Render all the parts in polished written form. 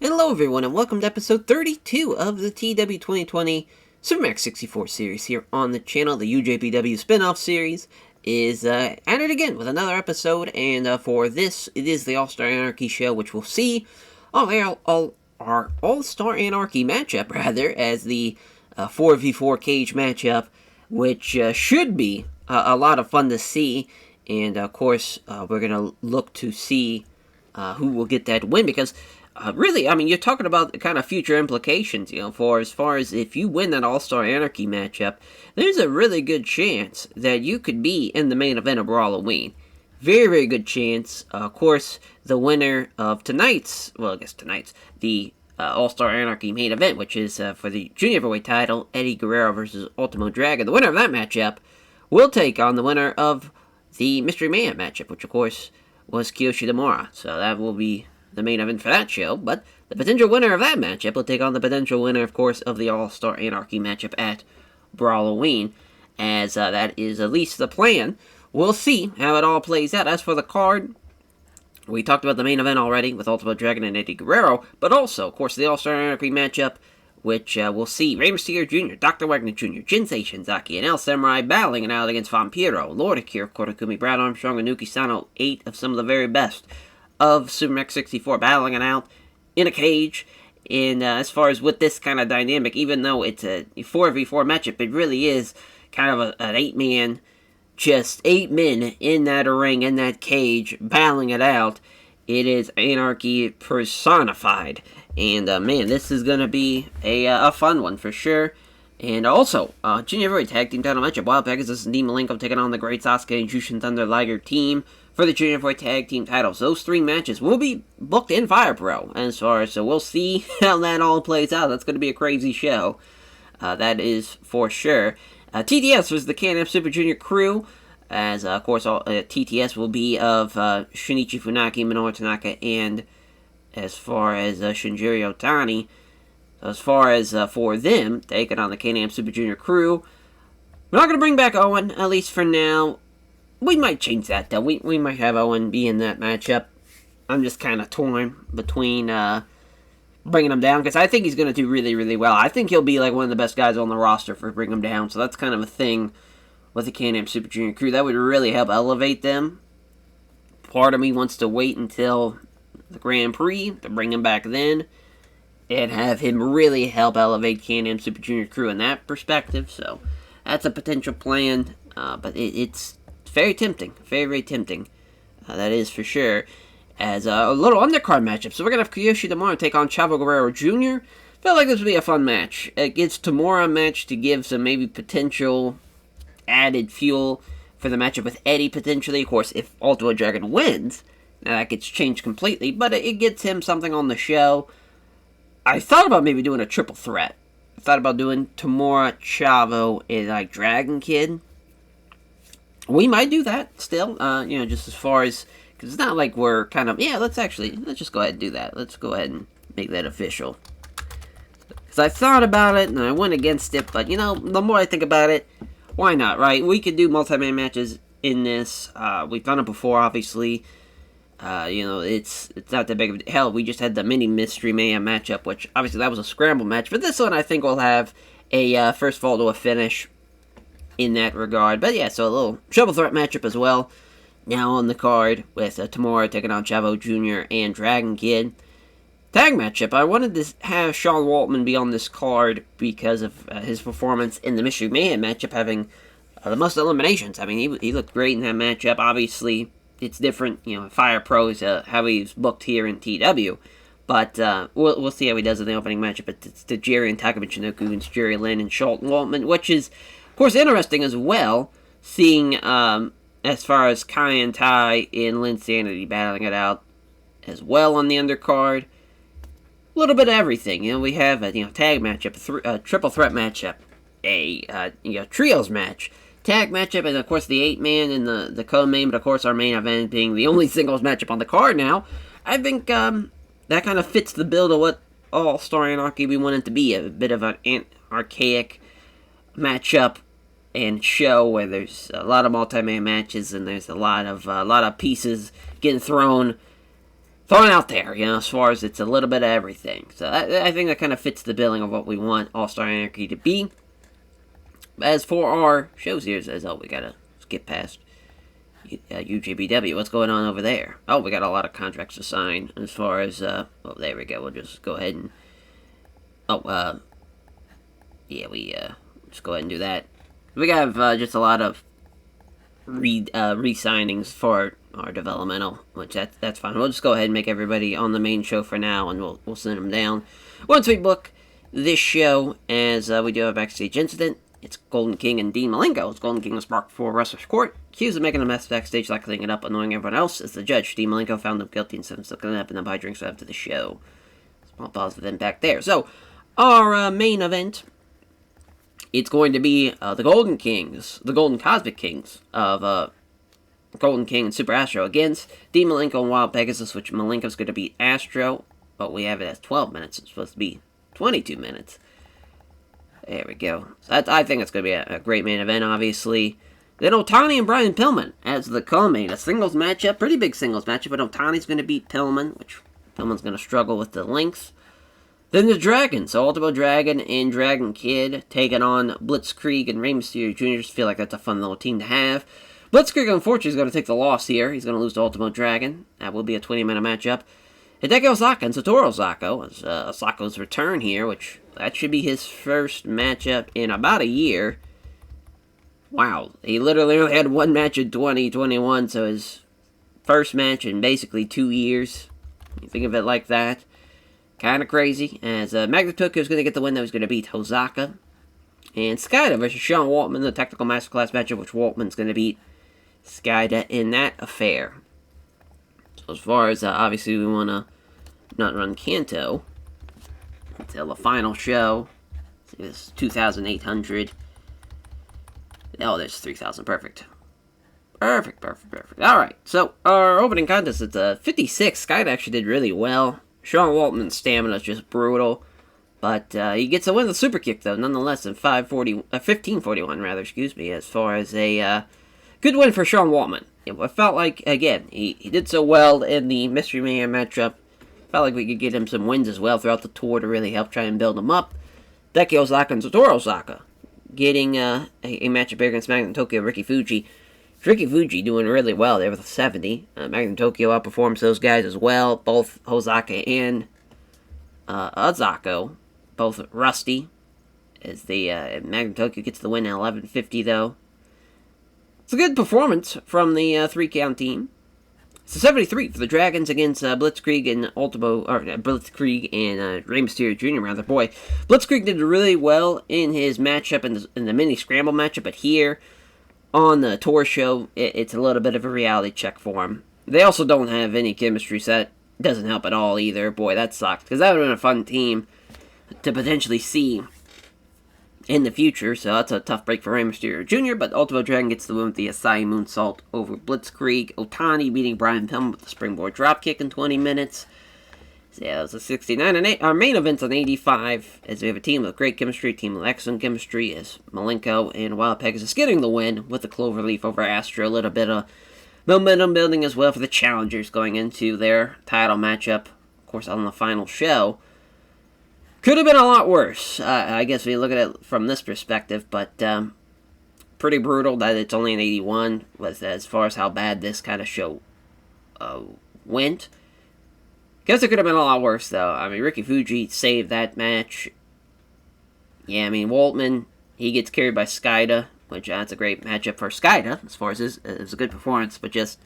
Hello everyone and welcome to episode 32 of the TEW 2020 Supermax 64 series here on the channel. The UJPW Spinoff series is at it again with another episode, and for this, it is the All-Star Anarchy show, which we'll see our All-Star Anarchy matchup, rather, as the 4v4 cage matchup, which should be a lot of fun to see, and of course, we're going to look to see who will get that win, because really, I mean, you're talking about the kind of future implications, for as far as if you win that All-Star Anarchy matchup, there's a really good chance that you could be in the main event of Halloween. Very, very good chance. Of course, the winner of the All-Star Anarchy main event, which is for the Junior Heavyweight title, Eddie Guerrero versus Ultimo Dragon. The winner of that matchup will take on the winner of the Mystery Mayhem matchup, which, of course, was Kiyoshi Demora. So that will be the main event for that show, but the potential winner of that matchup will take on the potential winner, of course, of the All-Star Anarchy matchup at Halloween, as that is at least the plan. We'll see how it all plays out. As for the card, we talked about the main event already with Ultimo Dragon and Eddie Guerrero, but also, of course, the All-Star Anarchy matchup, which we'll see Rey Mysterio Jr., Dr. Wagner Jr., Jinsei Shinzaki, and El Samurai battling it out against Vampiro, Lord Akira Kotakumi, Brad Armstrong, and Nuki Sano, 8 of some of the very best of Supermax 64, battling it out in a cage. And as far as with this kind of dynamic, even though it's a 4v4 matchup, it really is kind of an 8-man, just 8 men in that ring, in that cage, battling it out. It is Anarchy personified. And man, this is going to be a fun one for sure. And also, Junior Heavyweight Tag Team title matchup, Wild Pegasus and Dean Malenko taking on the Great Sasuke and Jushin Thunder Liger team for the Junior Heavyweight Tag Team titles. Those 3 matches will be booked in Fire Pro, as far as, so we'll see how that all plays out. That's going to be a crazy show. That is for sure. TTS was the Can-Am Super Junior crew, as, of course, TTS will be of Shinichi Funaki, Minoru Tanaka, and as far as Shinjiro Otani. As far as for them, taking on the Can-Am Super Junior crew, we're not going to bring back Owen, at least for now. We might change that, though. We might have Owen be in that matchup. I'm just kind of torn between bringing him down, because I think he's going to do really, really well. I think he'll be like one of the best guys on the roster for bringing him down, so that's kind of a thing with the Can-Am Super Junior crew. That would really help elevate them. Part of me wants to wait until the Grand Prix to bring him back then, and have him really help elevate Can-Am Super Junior crew in that perspective. So that's a potential plan, but it's very tempting, very, very tempting. That is for sure. As a little undercard matchup, so we're gonna have Kiyoshi Demora take on Chavo Guerrero Jr. Felt like this would be a fun match. It gives Demora a match to give some maybe potential added fuel for the matchup with Eddie potentially. Of course, if Ultimo Dragon wins, now that gets changed completely, but it gets him something on the show. I thought about maybe doing a triple threat. I thought about doing Tamura, Chavo, and like Dragon Kid. We might do that still, just as far as, because it's not like we're kind of, let's just go ahead and do that. Let's go ahead and make that official. Because I thought about it, and I went against it, but, the more I think about it, why not, right? We could do multi-man matches in this. We've done it before, obviously. It's not that big of a hell. We just had the mini Mystery Mayhem matchup, which obviously that was a scramble match. But this one, I think, will have a first fall to a finish in that regard. But yeah, so a little triple threat matchup as well. Now on the card with Tamura taking on Chavo Jr. and Dragon Kid. Tag matchup. I wanted to have Sean Waltman be on this card because of his performance in the Mystery Mayhem matchup, having the most eliminations. I mean, he looked great in that matchup. Obviously, it's different, Fire Pro is how he's booked here in TW. But we'll see how he does in the opening matchup. It's to Jerry and Takumi Chinoku against Jerry Lynn and Schultz Waltman, which is, of course, interesting as well, seeing as far as Kai and Tai and Lynn Sanity battling it out as well on the undercard. A little bit of everything. We have a tag matchup, a triple threat matchup, a trios match, tag matchup, and of course the 8-man and the co-main, but of course our main event being the only singles matchup on the card now. I think that kind of fits the bill of what All-Star Anarchy we want it to be, a bit of an archaic matchup and show where there's a lot of multi-man matches and there's a lot of pieces getting thrown throwing out there, as far as it's a little bit of everything. So I think that kind of fits the billing of what we want All-Star Anarchy to be. As for our shows here, we gotta skip past UJPW. What's going on over there? Oh, we got a lot of contracts to sign as far as, there we go. We'll just go ahead and, just go ahead and do that. We have, just a lot of re-signings for our developmental, which that's fine. We'll just go ahead and make everybody on the main show for now, and we'll send them down once we book this show, as we do have a backstage incident. It's Golden King and Dean Malenko. It's Golden King was brought before Wrestler's Court, accused of making a mess backstage, like cleaning it up, annoying everyone else. As the judge, Dean Malenko found him guilty and sentenced to clean up and then buy drinks after the show. Small positive impact there. So, our main event, it's going to be the Golden Kings, the Golden Cosmic Kings of Golden King and Super Astro against Dean Malenko and Wild Pegasus, which Malenko's going to beat Astro, but we have it as 12 minutes. It's supposed to be 22 minutes. There we go. So I think it's going to be a great main event, obviously. Then Otani and Brian Pillman as the co-main. A singles matchup, pretty big singles matchup, but Otani's going to beat Pillman, which Pillman's going to struggle with the length. Then the Dragons, so Ultimo Dragon and Dragon Kid taking on Blitzkrieg and Rey Mysterio Jr. Just feel like that's a fun little team to have. Blitzkrieg, unfortunately, is going to take the loss here. He's going to lose to Ultimo Dragon. That will be a 20-minute matchup. Hideki Osaka and Satoru Osako. It's Osako's return here, which that should be his first matchup in about a year. Wow, he literally only had one match in 2021, so his first match in basically 2 years. You think of it like that. Kind of crazy, as Magna Tokyo is going to get the win, that was going to beat Hosaka. And Skida versus Sean Waltman, the Technical Masterclass matchup, which Waltman's going to beat Skida in that affair. So as far as, obviously, we want to not run Kanto until the final show. This is 2,800. Oh, there's 3,000. Perfect. Perfect. Alright, so our opening contest is 56. Skida actually did really well. Sean Waltman's stamina is just brutal. But he gets a win with a super kick, though, nonetheless, in 1541, rather, as far as a good win for Sean Waltman. I felt like, again, he did so well in the Mystery Mayhem matchup. Felt like we could get him some wins as well throughout the tour to really help try and build him up. Hideki Osaka and Satoru Osaka getting a matchup here against Magnum Tokyo, Ricky Fuji. Ricky Fuji doing really well there with a 70. Magnum Tokyo outperforms those guys as well. Both Hosaka and Ozako, both rusty. As the Magnum Tokyo gets the win at 11:50 though. It's a good performance from the 3-count team. It's a 73 for the Dragons against Blitzkrieg and Blitzkrieg and Rey Mysterio Jr. rather. Boy, Blitzkrieg did really well in his matchup in the mini scramble matchup, but here on the tour show, it's a little bit of a reality check for him. They also don't have any chemistry set. Doesn't help at all either. Boy, that sucked, because that would have been a fun team to potentially see in the future, so that's a tough break for Rey Mysterio Jr., but Ultimo Dragon gets the win with the Asai Moonsault over Blitzkrieg. Otani beating Brian Pillman with the springboard dropkick in 20 minutes. So yeah, that was a 69. And our main event's on 85, as we have a team with great chemistry, a team with excellent chemistry, as Malenko and Wild Pegasus getting the win with the Cloverleaf over Astro. A little bit of momentum building as well for the challengers going into their title matchup, of course, on the final show. Could have been a lot worse, I guess, when you look at it from this perspective, but pretty brutal that it's only an 81, as far as how bad this kind of show went. Guess it could have been a lot worse, though. I mean, Ricky Fuji saved that match. Yeah, I mean, Waltman, he gets carried by Skida, which that's a great matchup for Skida, as far as it was a good performance, but just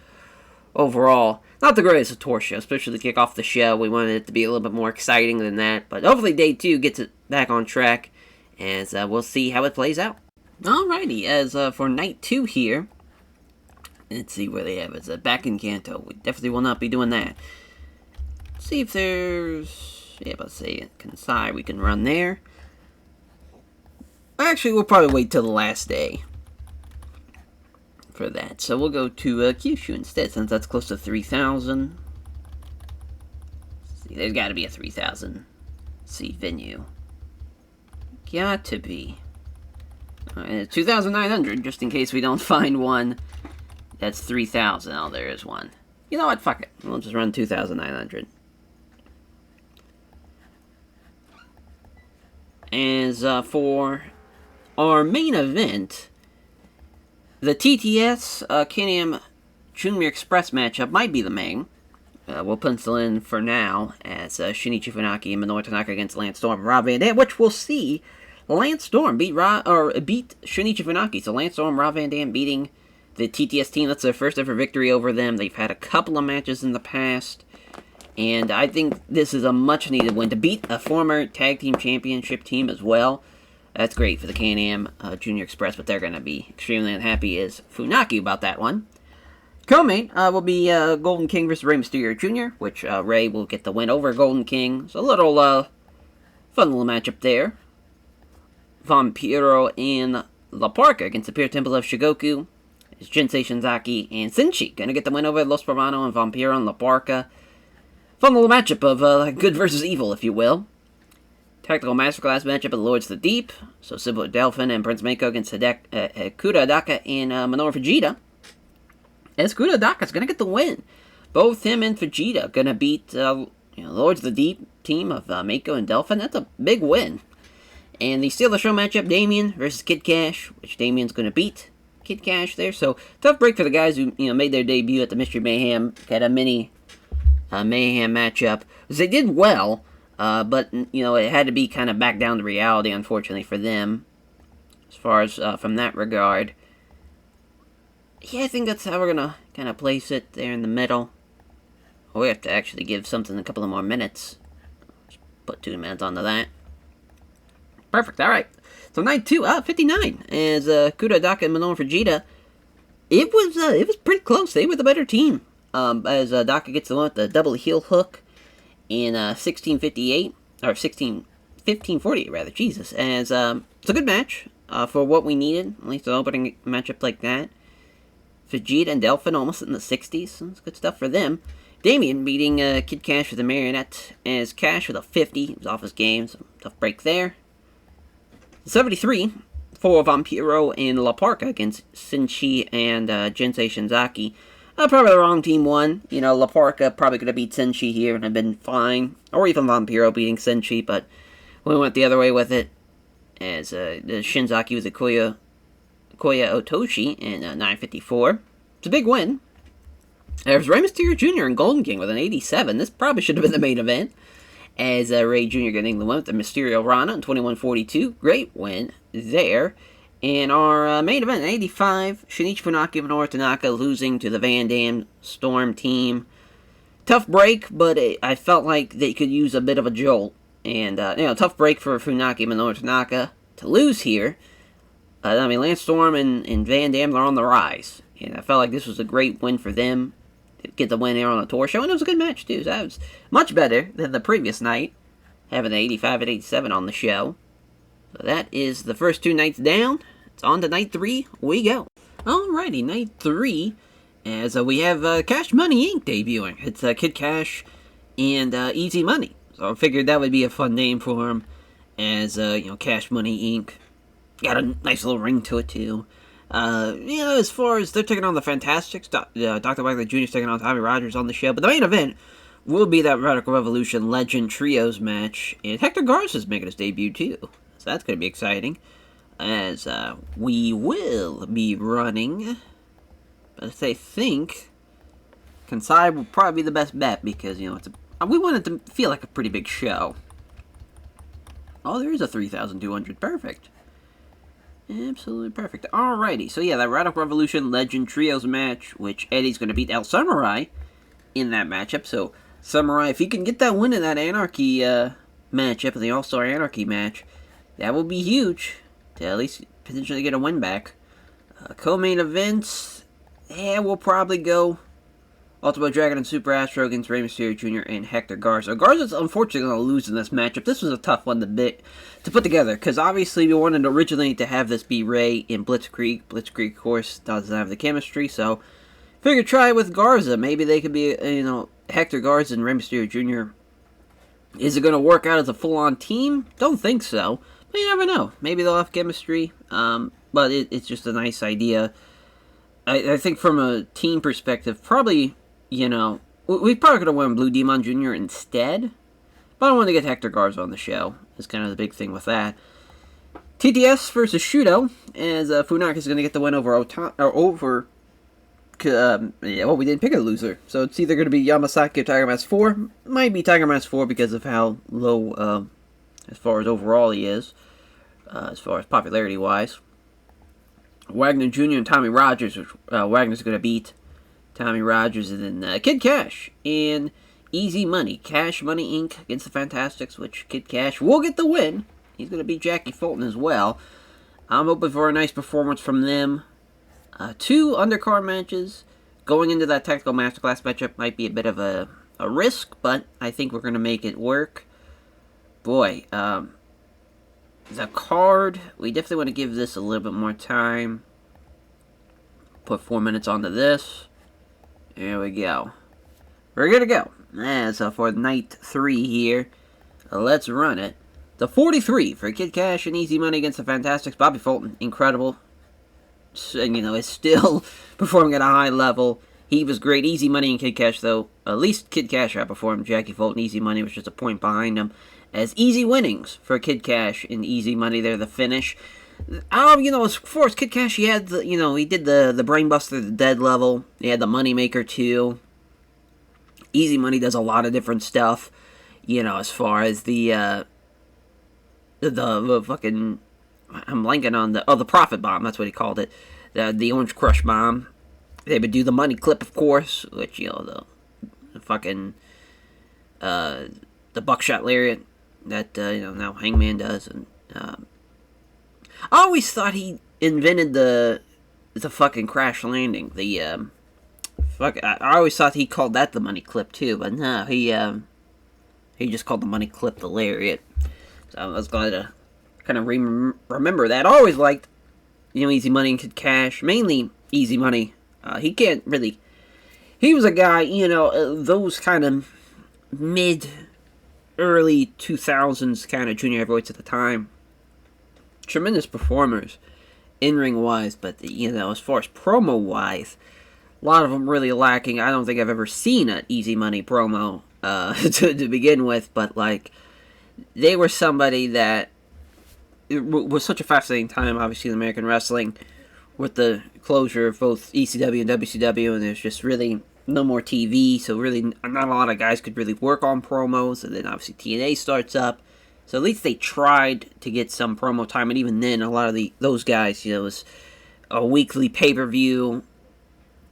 overall, not the greatest of tour show, especially to kick off the show. We wanted it to be a little bit more exciting than that, but hopefully day 2 gets it back on track, and we'll see how it plays out. Alrighty, as for night 2 here, let's see where they have it. It's back in Kanto. We definitely will not be doing that. Let's see if there's, let's say Kansai, we can run there. Actually, we'll probably wait till the last day for that. So we'll go to Kyushu instead, since that's close to 3,000. See, there's got to be a 3,000 seat venue. Got to be. 2,900, just in case we don't find one that's 3,000. Oh, there is one. You know what? Fuck it. We'll just run 2,900. As for our main event, the TTS Can-Am Junior Express matchup might be the main. We'll pencil in for now as Shinichi Funaki and Minoru Tanaka against Lance Storm and Rob Van Dam, which we'll see Lance Storm beat Shinichi Funaki. So Lance Storm, Rob Van Dam beating the TTS team. That's their first ever victory over them. They've had a couple of matches in the past, and I think this is a much needed win to beat a former tag team championship team as well. That's great for the Can-Am Junior Express, but they're going to be extremely unhappy as Funaki about that one. Co-main will be Golden King versus Rey Mysterio Jr., which Rey will get the win over Golden King. So a little fun little matchup there. Vampiro and La Parka against the Pure Temple of Shigoku. It's Jinsei Shinzaki and Shinchi going to get the win over Los Parano and Vampiro and La Parka. Fun little matchup of good versus evil, if you will. Tactical Masterclass matchup of the Lords of the Deep. So Sybil Delphin and Prince Mako against Kuda Daka and Minoru Fujita. As Kuda Daka's going to get the win. Both him and Fujita going to beat Lords of the Deep team of Mako and Delphin. That's a big win. And the Steal the Show matchup, Damien versus Kid Cash, which Damien's going to beat Kid Cash there. So tough break for the guys who made their debut at the Mystery Mayhem. Had a mini Mayhem matchup. They did well, but it had to be kind of back down to reality, unfortunately for them, as far as from that regard. Yeah, I think that's how we're gonna kind of place it there in the middle. We have to actually give something a couple of more minutes. Just put 2 minutes onto that. Perfect. All right. So night 59 as Kuda Daka and Minoru Fujita. It was pretty close. They were the better team. As Daka gets the one with the double heel hook in 16:58 or 15:48 rather. Jesus. As it's a good match for what we needed. At least an opening matchup like that. Fujita and Delphin almost in the 60s. So that's good stuff for them. Damien beating Kid Cash with a marionette as Cash with a 50. He was off his game. So tough break there. 73 for Vampiro and La Parka against Shinchi and Jinsei Shinzaki. Probably the wrong team won. La Parka probably could have beat Shinchi here and have been fine. Or even Vampiro beating Shinchi, but we went the other way with it. As the Shinzaki was a Koya Otoshi in 9:54. It's a big win. There's Rey Mysterio Jr. and Golden King with an 87. This probably should have been the main event. As Rey Jr. getting the win with the Mysterio Rana in 21:42. Great win there. And our main event in 85, Shinichi Funaki and Minoru Tanaka losing to the Van Dam Storm team. Tough break, but I felt like they could use a bit of a jolt. And, tough break for Funaki and Minoru Tanaka to lose here. Lance Storm and Van Dam are on the rise. And I felt like this was a great win for them. Get the win here on the tour show, and it was a good match too. So that was much better than the previous night, having the 85 and 87 on the show. So that is the first 2 nights down. It's on to night 3. We go. Alrighty, night 3, as we have Cash Money Inc. debuting. It's Kid Cash and Easy Money. So I figured that would be a fun name for him, as Cash Money Inc. Got a nice little ring to it too. As far as they're taking on the Fantastics, Dr. Wagner Jr. is taking on Tommy Rogers on the show, but the main event will be that Radical Revolution Legend Trios match, and Hector Garza's making his debut too, so that's going to be exciting, as we will be running, but I think Kansai will probably be the best bet, because, we want it to feel like a pretty big show. Oh, there is a 3,200, perfect. Absolutely perfect. Alrighty, so yeah, that Radical Revolution Legend Trios match, which Eddie's going to beat El Samurai in that matchup. So, Samurai, if he can get that win in that Anarchy matchup, the All-Star Anarchy match, that will be huge to at least potentially get a win back. Co-main events, we'll probably go Ultimo Dragon and Super Astro against Rey Mysterio Jr. and Hector Garza. Garza's unfortunately going to lose in this matchup. This was a tough one to put together, because obviously we wanted originally to have this be Rey in Blitzkrieg. Blitzkrieg, of course, doesn't have the chemistry, so figured try it with Garza. Maybe they could be, Hector Garza and Rey Mysterio Jr. Is it going to work out as a full-on team? Don't think so, but you never know. Maybe they'll have chemistry, but it's just a nice idea. I think from a team perspective, probably you know, we probably could have won Blue Demon Jr. instead, but I wanted to get Hector Garza on the show. Is kind of the big thing with that. TTS versus Shudo, as Funaki is going to get the win over we didn't pick a loser, so it's either going to be Yamasaki or Tiger Mask 4. Might be Tiger Mask 4 because of how low, as far as overall he is, as far as popularity-wise. Wagner Jr. and Tommy Rogers, which Wagner's going to beat Tommy Rogers, and then Kid Cash and Easy Money. Cash Money Inc. against the Fantastics, which Kid Cash will get the win. He's going to beat Jackie Fulton as well. I'm hoping for a nice performance from them. 2 undercard matches. Going into that Technical Masterclass matchup might be a bit of a risk, but I think we're going to make it work. Boy, the card, we definitely want to give this a little bit more time. Put 4 minutes onto this. There we go. We're good to go. So for night 3 here, let's run it. The 43 for Kid Cash and Easy Money against the Fantastics. Bobby Fulton, incredible. And, is still performing at a high level. He was great. Easy Money and Kid Cash, though. At least Kid Cash outperformed Jackie Fulton. Easy Money was just a point behind him. As easy winnings for Kid Cash and Easy Money there, the finish. As far as Kid Cash, he had the, he did the Brainbuster, the dead level. He had the Moneymaker, too. Easy Money does a lot of different stuff. As far as the fucking, I'm blanking on the Profit Bomb, that's what he called it. The Orange Crush Bomb. They would do the Money Clip, of course, which, the fucking, the Buckshot Lariat that, now Hangman does. And, I always thought he invented the fucking Crash Landing. I always thought he called that the Money Clip, too, but no, he just called the Money Clip the Lariat. So I was glad to kind of remember that. I always liked, Easy Money and Kid Cash. Mainly Easy Money. He can't really... He was a guy, those kind of early 2000s kind of junior heavyweights at the time. Tremendous performers, in-ring wise, but, as far as promo-wise, a lot of them really lacking. I don't think I've ever seen an Easy Money promo to begin with, but, they were somebody that it was such a fascinating time, obviously, in American wrestling, with the closure of both ECW and WCW, and there's just really no more TV, so really not a lot of guys could really work on promos, and then obviously TNA starts up, so at least they tried to get some promo time, and even then, a lot of those guys, it was a weekly pay-per-view.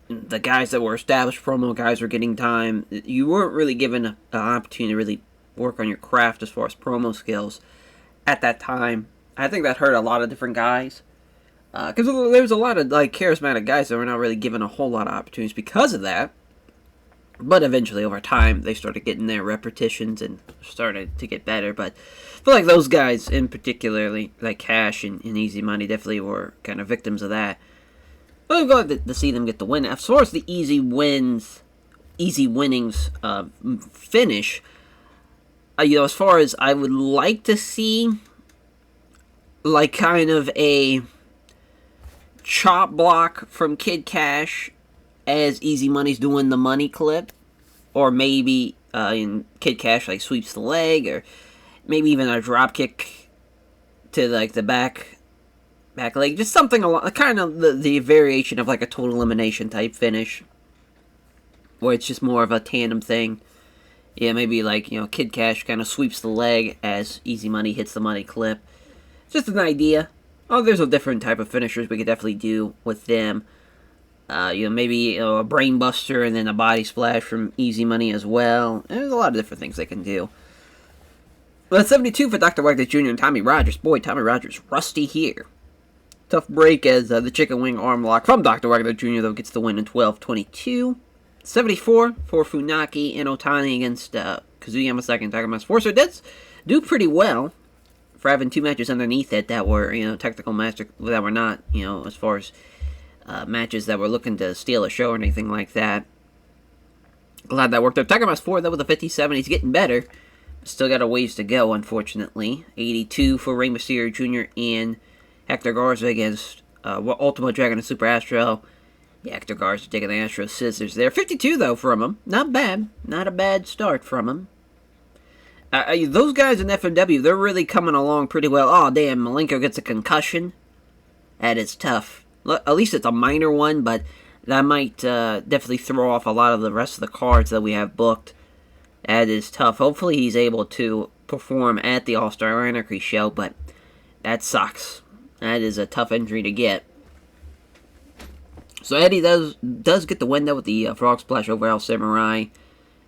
The guys that were established promo guys were getting time. You weren't really given an opportunity to really work on your craft as far as promo skills at that time. I think that hurt a lot of different guys. Because there was a lot of charismatic guys that were not really given a whole lot of opportunities because of that. But eventually, over time, they started getting their repetitions and started to get better. But I feel like those guys, in particular, like Cash and Easy Money, definitely were kind of victims of that. But I'm glad to see them get the win. As far as the easy winnings finish, as far as I would like to see, kind of a chop block from Kid Cash as Easy Money's doing the Money Clip, or maybe in Kid Cash sweeps the leg, or maybe even a drop kick to the back leg, just something along kind of the variation of a total elimination type finish, where it's just more of a tandem thing. Yeah, maybe Kid Cash kind of sweeps the leg as Easy Money hits the Money Clip. Just an idea. Oh, there's a different type of finishers we could definitely do with them. Maybe a Brain Buster and then a Body Splash from Easy Money as well. There's a lot of different things they can do. Well, that's 72 for Dr. Wagner Jr. and Tommy Rogers. Boy, Tommy Rogers, rusty here. Tough break as the chicken wing arm lock from Dr. Wagner Jr., though, gets the win in 12-22. 74 for Funaki and Otani against Kazuya Yamasaki and Tiger Mask 4. So it does do pretty well for having 2 matches underneath it that were, technical master, that were not, as far as matches that were looking to steal a show or anything like that. Glad that worked out. Tiger Mask 4, though, with a 57. He's getting better. Still got a ways to go, unfortunately. 82 for Rey Mysterio Jr. and Hector Garza against Ultimo Dragon and Super Astro. The actor guards are taking the Astro scissors there. 52, though, from him. Not bad. Not a bad start from him. Those guys in FMW, they're really coming along pretty well. Oh, damn, Malenko gets a concussion. That is tough. At least it's a minor one, but that might definitely throw off a lot of the rest of the cards that we have booked. That is tough. Hopefully he's able to perform at the All-Star Anarchy show, but that sucks. That is a tough injury to get. So Eddie does get the win, though, with the Frog Splash over El Samurai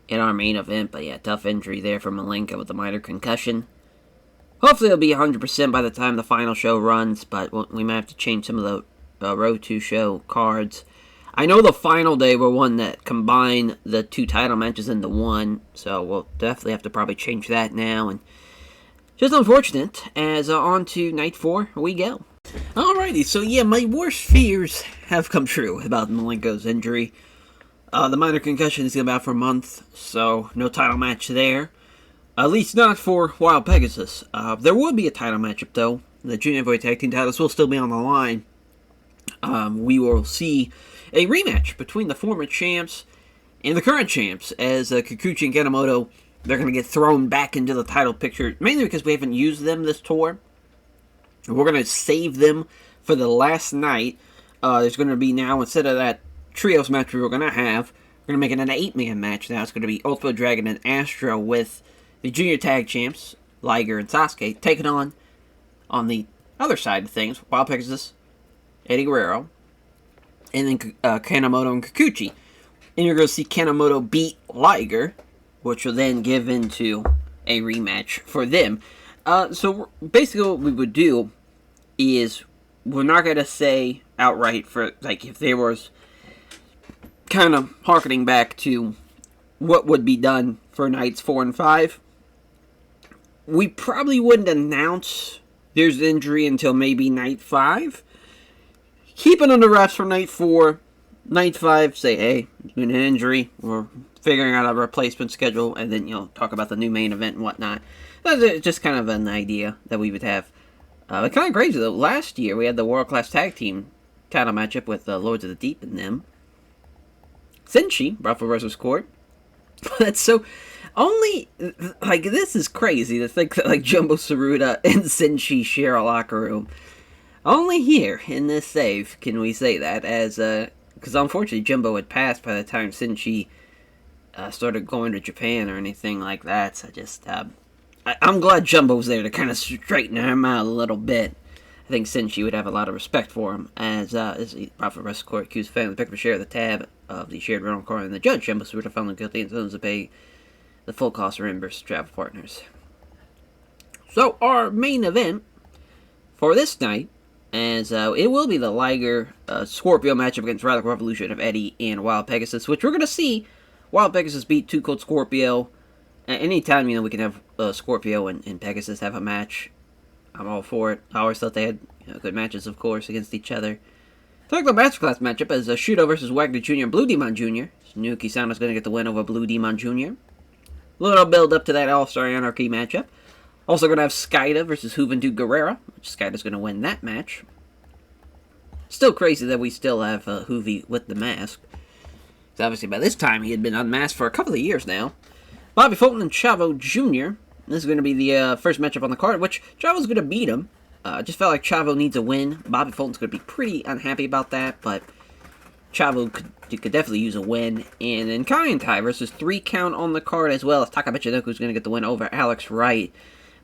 in our main event. But yeah, tough injury there for Malenko with the minor concussion. Hopefully he'll be 100% by the time the final show runs, but we might have to change some of the Road to show cards. I know the final day were one that combined the 2 title matches into one, so we'll definitely have to probably change that now. And just unfortunate, as on to night 4 we go. Alrighty, so yeah, my worst fears have come true about Malenko's injury. The minor concussion is going to be out for a month, so no title match there. At least not for Wild Pegasus. There will be a title matchup, though. The Junior Heavyweight Tag Team titles will still be on the line. We will see a rematch between the former champs and the current champs, as Kikuchi and Kanemoto, they're going to get thrown back into the title picture, mainly because we haven't used them this tour. We're going to save them for the last night. There's going to be now, instead of that trios match we were going to have, we're going to make it an 8-man match now. It's going to be Ultimo Dragon and Astro with the junior tag champs, Liger and Sasuke, taking on the other side of things, Wild Pegasus, Eddie Guerrero, and then Kanemoto and Kikuchi. And you're going to see Kanemoto beat Liger, which will then give into a rematch for them. So basically what we would do is we're not going to say outright for, like, if there was kind of harkening back to what would be done for nights 4 and 5. We probably wouldn't announce there's an injury until maybe night 5. Keep it under wraps for night 4. Night 5, say, hey, there's been an injury. We're figuring out a replacement schedule, and then, talk about the new main event and whatnot. That's just kind of an idea that we would have. It's kind of crazy, though. Last year, we had the World Class Tag Team title matchup with Lords of the Deep and them. Senshi, Bravo vs. Court. That's so... Only... Like, this is crazy to think that, like, Jumbo Tsuruta and Senshi share a locker room. Only here, in this save, can we say that, as, because unfortunately Jumbo had passed by the time Senshi started going to Japan or anything like that, so just, I'm glad Jumbo's there to kind of straighten him out a little bit. I think Senshi would have a lot of respect for him, as Bravo vs. Court accused family to pick up a share of the tab of the shared rental car, and the judge, Jumbo Tsuruta, found him guilty and sentenced to pay the full cost of reimbursed travel partners. So, our main event for this night, as it will be the Liger Scorpio matchup against Radical Revolution of Eddie and Wild Pegasus, which we're going to see Wild Pegasus beat Too Cold Scorpio. Anytime, we can have Scorpio and Pegasus have a match, I'm all for it. I always thought they had good matches, of course, against each other. Technical Masterclass matchup as Shudo versus Wagner Jr. and Blue Demon Jr. Suzuki Sano's going to get the win over Blue Demon Jr. Little build up to that All-Star Anarchy matchup. Also going to have Skida versus Juventud Guerrera, which Skida's going to win that match. Still crazy that we still have Juvi with the mask. Because obviously by this time he had been unmasked for a couple of years now. Bobby Fulton and Chavo Jr. This is going to be the first matchup on the card, which Chavo's going to beat him. Just felt like Chavo needs a win. Bobby Fulton's going to be pretty unhappy about that, but Chavo could definitely use a win. And then Kaientai versus 3 count on the card as well, as Taka Michinoku's going to get the win over Alex Wright.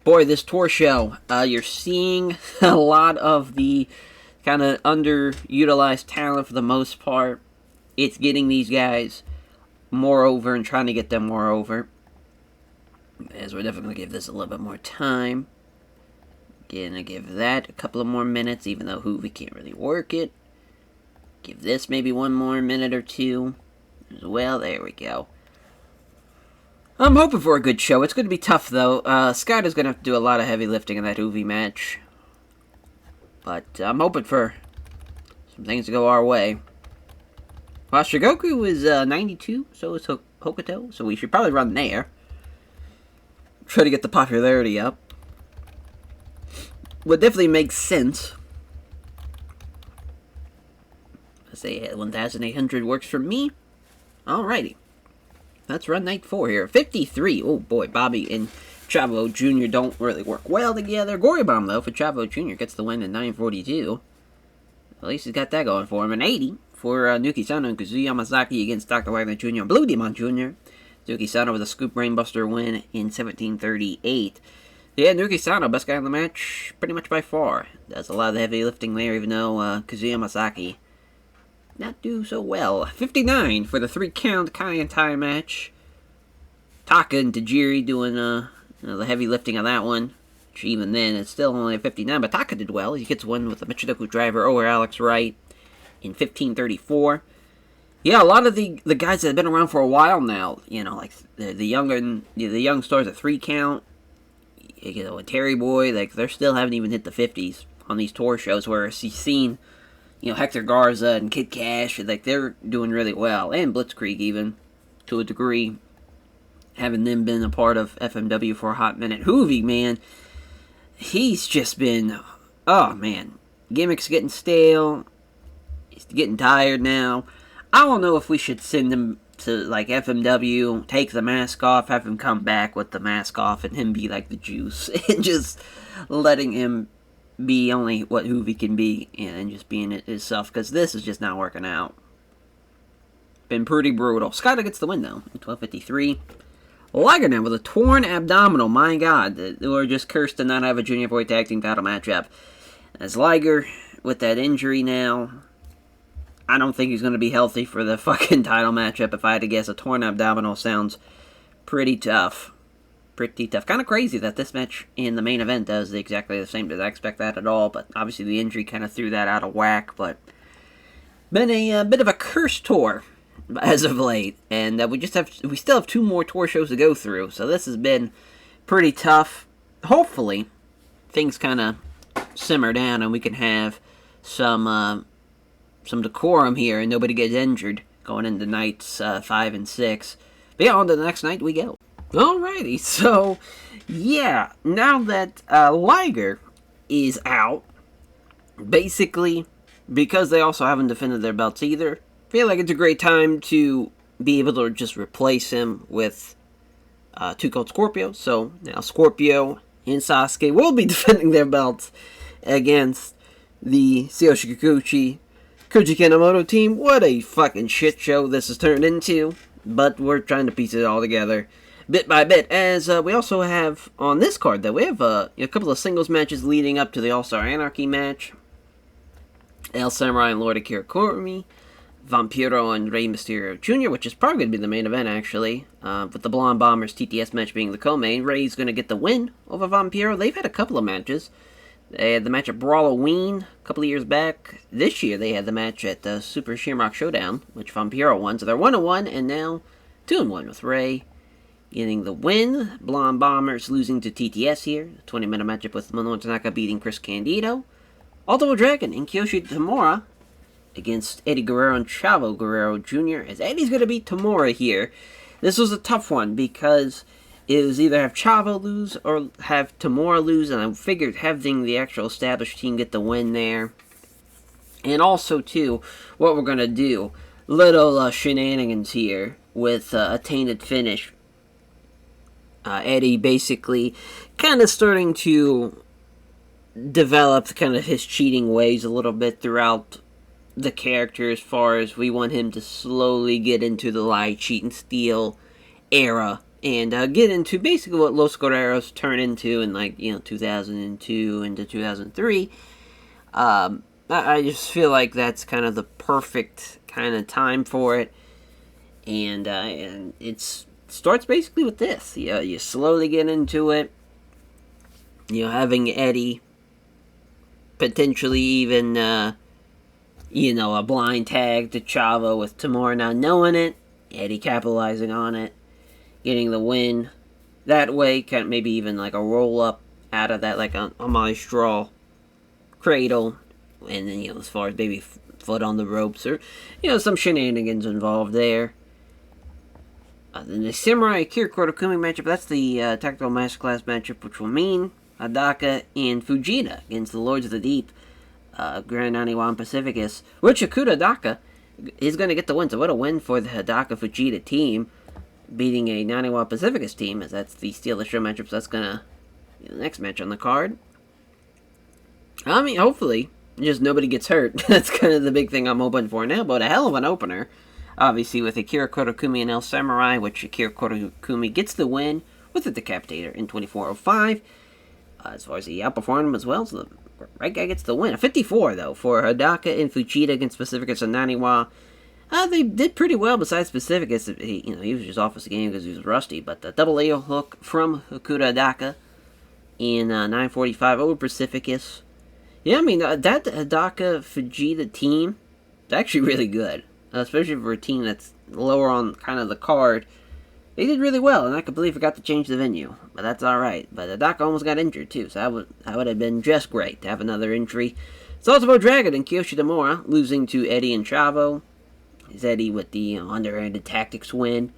Boy, this tour show, you're seeing a lot of the kind of underutilized talent for the most part. It's getting these guys more over and trying to get them more over. As we're definitely going to give this a little bit more time. Gonna give that a couple of more minutes, even though Hoovy can't really work it. Give this maybe one more minute or two as well. There we go. I'm hoping for a good show. It's going to be tough, though. Skyda's going to have to do a lot of heavy lifting in that Hoovy match. But I'm hoping for some things to go our way. Well, Shigoku is 92, so is Hokuto, so we should probably run there. Try to get the popularity up. Would definitely make sense. I say 1,800 works for me. Alrighty. Let's run night 4 here. 53. Oh boy, Bobby and Chavo Jr. don't really work well together. Gory Bomb, though, for Chavo Jr. gets the win in 942. At least he's got that going for him. An 80 for Nuki Sano and Kazuya Yamasaki against Dr. Wagner Jr. and Blue Demon Jr. Nuki Sano with a scoop brainbuster win in 1738. Yeah, Nuki Sano, best guy in the match, pretty much by far. Does a lot of the heavy lifting there, even though Kazuya Yamasaki not do so well. 59 for the 3-count Kai match. Taka and Tajiri doing the heavy lifting on that one. Which even then, it's still only a 59, but Taka did well. He gets one with the Michinoku driver over Alex Wright in 1534. Yeah, a lot of the guys that have been around for a while now, like the young stars at 3-count, and Terry Boy, like they still haven't even hit the 50s on these tour shows. Whereas you've seen, Hector Garza and Kid Cash, like they're doing really well, and Blitzkrieg even to a degree, having them been a part of FMW for a hot minute. Hoovy, man, he's just been, oh man, gimmicks getting stale. He's getting tired now. I don't know if we should send him to, like, FMW, take the mask off, have him come back with the mask off, and him be like the Juice. And just letting him be only what Hoovy can be, and just being himself, because this is just not working out. Been pretty brutal. Skyler gets the win, though, in 12:53. Liger now with a torn abdominal. My God, we're just cursed to not have a Junior Boy Tag Team title matchup. As Liger, with that injury now, I don't think he's going to be healthy for the fucking title matchup. If I had to guess, a torn abdominal sounds pretty tough. Pretty tough. Kind of crazy that this match in the main event does exactly the same. Did I expect that at all? But obviously the injury kind of threw that out of whack. But been a bit of a cursed tour as of late. And we still have 2 more tour shows to go through. So this has been pretty tough. Hopefully things kind of simmer down and we can have some decorum here and nobody gets injured going into nights 5 and 6. But yeah, on to the next night we go. Alrighty, so yeah, now that Liger is out, basically, because they also haven't defended their belts either, I feel like it's a great time to be able to just replace him with 2 Cold Scorpio. So now Scorpio and Sasuke will be defending their belts against the Tsuyoshi Kikuchi Koji Kanemoto team. What a fucking shit show this has turned into. But we're trying to piece it all together bit by bit. As we also have on this card, that we have a couple of singles matches leading up to the All-Star Anarchy match. El Samurai and Lord Akira Kurumi. Vampiro and Rey Mysterio Jr., which is probably going to be the main event, actually. With the Blonde Bombers TTS match being the co-main. Rey's going to get the win over Vampiro. They've had a couple of matches. They had the match at Brawloween a couple of years back. This year they had the match at the Super Shamrock Showdown, which Vampiro won. So they're 1-1, and now 2-1 with Rey getting the win. Blonde Bombers losing to TTS here. 20-minute matchup with Minoru Tanaka beating Chris Candido. Ultimo Dragon and Kiyoshi Tamura against Eddie Guerrero and Chavo Guerrero Jr. As Eddie's going to beat Tamura here. This was a tough one because it was either have Chavo lose or have Tamura lose, and I figured having the actual established team get the win there. And also, too, what we're going to do, little shenanigans here with a tainted finish. Eddie basically kind of starting to develop kind of his cheating ways a little bit throughout the character, as far as we want him to slowly get into the lie, cheat, and steal era. And get into basically what Los Guerreros turn into in 2002 into 2003. I just feel like that's kind of the perfect kind of time for it. And it starts basically with this. You slowly get into it. Having Eddie potentially even, a blind tag to Chavo with Tamura not knowing it. Eddie capitalizing on it. Getting the win that way, kind of maybe even like a roll up out of that, like a my straw cradle, and then as far as maybe foot on the ropes or some shenanigans involved there. Then the Samurai Akira Kurokumi matchup, that's the Tactical Masterclass matchup, which will mean Adaka and Fujita against the Lords of the Deep. Grand Naniwa Pacificus, which Okuda Hidaka is going to get the win. So what a win for the Hidaka Fujita team, beating a Naniwa Pacificus team, as that's the Steel the Show matchup. So that's going to be the next match on the card. I mean, hopefully, just nobody gets hurt. That's kind of the big thing I'm hoping for now, but a hell of an opener. Obviously, with Akira Kotakumi and El Samurai, which Akira Kotakumi gets the win with the Decapitator in 24:05. As far as he outperformed him as well, so the right guy gets the win. A 54, though, for Hidaka and Fujita against Pacificus and Naniwa. They did pretty well besides Pacificus. He was just off his game because he was rusty, but the double AO hook from Okuda Hidaka in 9:45 over Pacificus. Yeah, I mean, that Hidaka-Fujita team is actually really good. Especially for a team that's lower on kind of the card. They did really well, and I completely forgot to change the venue. But that's alright. But Hidaka almost got injured, too, so that would have been just great to have another injury. It's also about Dragon and Kiyoshi Demora, losing to Eddie and Chavo. It's Eddie with the underhanded tactics win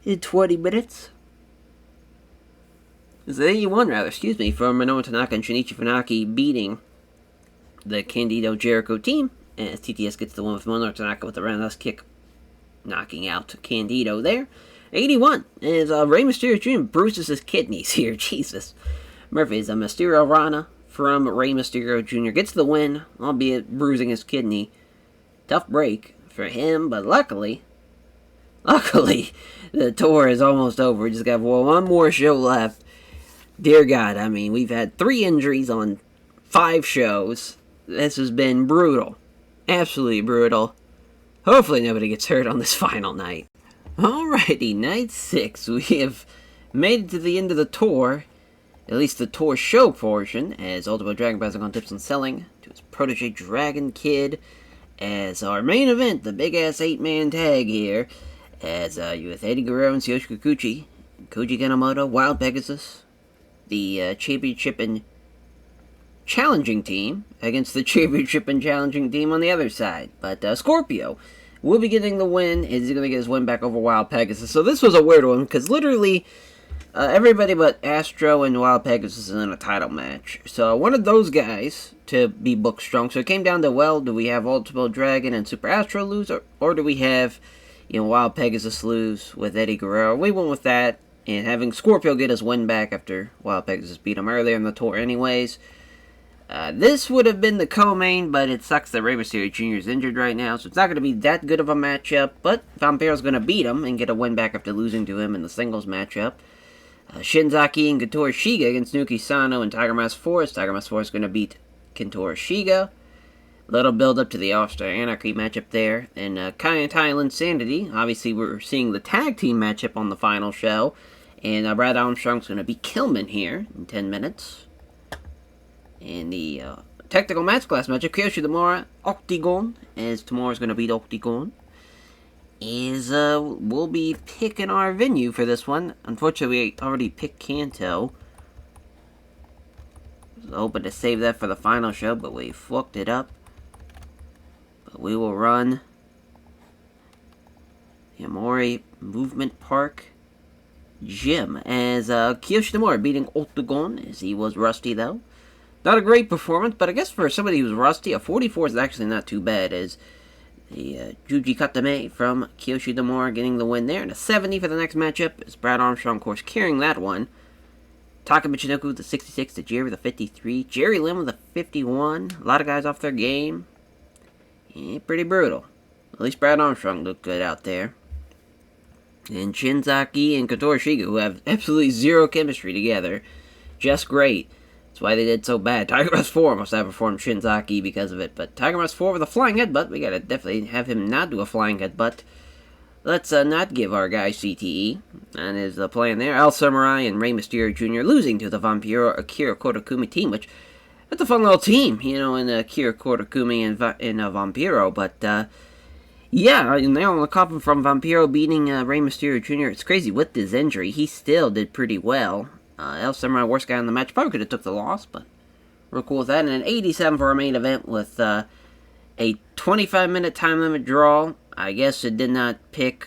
in 20 minutes. It's 81, from Minoru Tanaka and Shinichi Funaki beating the Candido Jericho team, as TTS gets the win with Minoru Tanaka with the roundhouse kick, knocking out Candido there. 81 is Rey Mysterio Jr. bruises his kidneys here, Jesus. Murphy's a Mysterio Rana from Rey Mysterio Jr. gets the win, albeit bruising his kidney. Tough break for him, but luckily, the tour is almost over. We just got one more show left. Dear God, I mean, we've had 3 injuries on 5 shows. This has been brutal. Absolutely brutal. Hopefully nobody gets hurt on this final night. Alrighty, night 6. We have made it to the end of the tour. At least the tour show portion, as Ultimate Dragon passing on tips on selling to his protege Dragon Kid. As our main event, the big-ass 8-man tag here. As you with Eddie Guerrero and Tsuyoshi Kikuchi, Koji Kanemoto, Wild Pegasus, the championship and challenging team against the championship and challenging team on the other side. But Scorpio will be getting the win. Is he going to get his win back over Wild Pegasus? So this was a weird one, because literally everybody but Astro and Wild Pegasus is in a title match. So I wanted those guys to be booked strong. So it came down to, well, do we have Ultimate Dragon and Super Astro lose, or do we have, Wild Pegasus lose with Eddie Guerrero? We went with that, and having Scorpio get his win back after Wild Pegasus beat him earlier in the tour anyways. This would have been the co-main, but it sucks that Rey Mysterio Jr. is injured right now, so it's not going to be that good of a matchup, but Vampiro's going to beat him and get a win back after losing to him in the singles matchup. Shinzaki and Kentaro Shiga against Nuki Sano and Tiger Mask 4, as Tiger Mask 4 is going to beat Kentaro Shiga. Little build up to the All-Star Anarchy matchup there. And Kai and Thailand Sanity, obviously we're seeing the tag team matchup on the final show, and Brad Armstrong's going to beat Killman here in 10 minutes. And the technical match class matchup, Kiyoshi Demora, Octagon, as Tomorrow's going to beat Octagon, is, we'll be picking our venue for this one. Unfortunately, we already picked Kanto. I was hoping to save that for the final show, but we fucked it up. But we will run Yamori Movement Park Gym, as Kiyoshi Demora beating Octagon, as he was rusty though. Not a great performance, but I guess for somebody who's rusty, a 44 is actually not too bad, as the Juji Katame from Kiyoshi Demora getting the win there. And a 70 for the next matchup, is Brad Armstrong, of course, carrying that one. Taka Michinoku with the 66, to Jerry with the 53, Jerry Lynn with the 51. A lot of guys off their game. Yeah, pretty brutal. At least Brad Armstrong looked good out there. And Shinzaki and Kentaro Shiga, who have absolutely zero chemistry together. Just great. That's why they did so bad. Tiger Mask 4 must have performed Shinzaki because of it. But Tiger Mask 4 with a flying headbutt. We gotta definitely have him not do a flying headbutt. Let's not give our guy CTE. And is the plan there. El Samurai and Rey Mysterio Jr. losing to the Vampiro Akira Kotakumi team. Which, that's a fun little team, in Akira Kotakumi and Vampiro. But, yeah, nail on the coffin from Vampiro beating Rey Mysterio Jr. It's crazy, with this injury, he still did pretty well. El Samurai, worst guy in the match, probably could have took the loss, but we're cool with that. And an 87 for our main event with a 25-minute time limit draw. I guess it did not pick,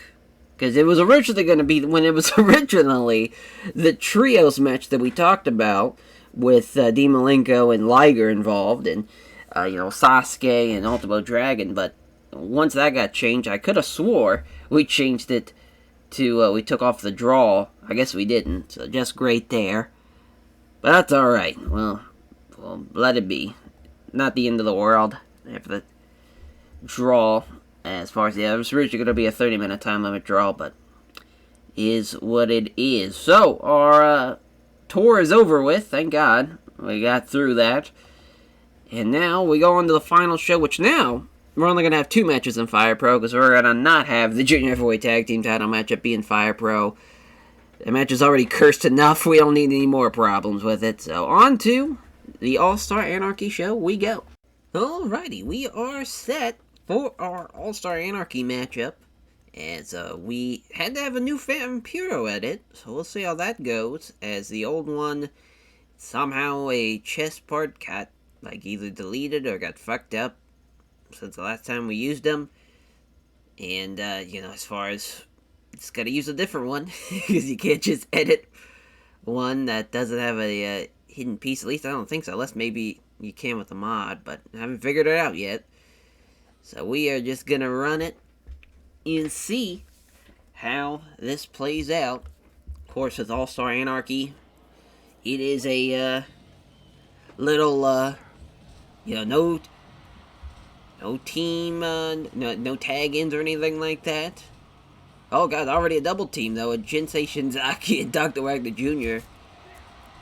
because it was originally going to be, when it was originally the trios match that we talked about with Dean Malenko and Liger involved, and Sasuke and Ultimo Dragon, but once that got changed, I could have swore we changed it to, we took off the draw. I guess we didn't, so just great there. But that's alright. Well, let it be. Not the end of the world after the draw. As far as, it was originally going to be a 30-minute time limit draw, but is what it is. So, our tour is over with, thank God. We got through that. And now we go on to the final show, which now we're only going to have 2 matches in Fire Pro, because we're going to not have the Junior Heavyweight Tag Team title matchup be in Fire Pro. The match is already cursed enough, we don't need any more problems with it. So, on to the All-Star Anarchy show we go. Alrighty, we are set for our All-Star Anarchy matchup. As we had to have a new Vampiro edit, so we'll see how that goes. As the old one, somehow a chest part got either deleted or got fucked up since the last time we used them. And, as far as, just gotta use a different one, because you can't just edit one that doesn't have a hidden piece. At least I don't think so, unless maybe you can with the mod, but I haven't figured it out yet. So we are just gonna run it and see how this plays out. Of course, with All-Star Anarchy, it is a little, no team, no tag-ins or anything like that. Oh god, already a double team though, with Jinsei Shinzaki and Dr. Wagner Jr.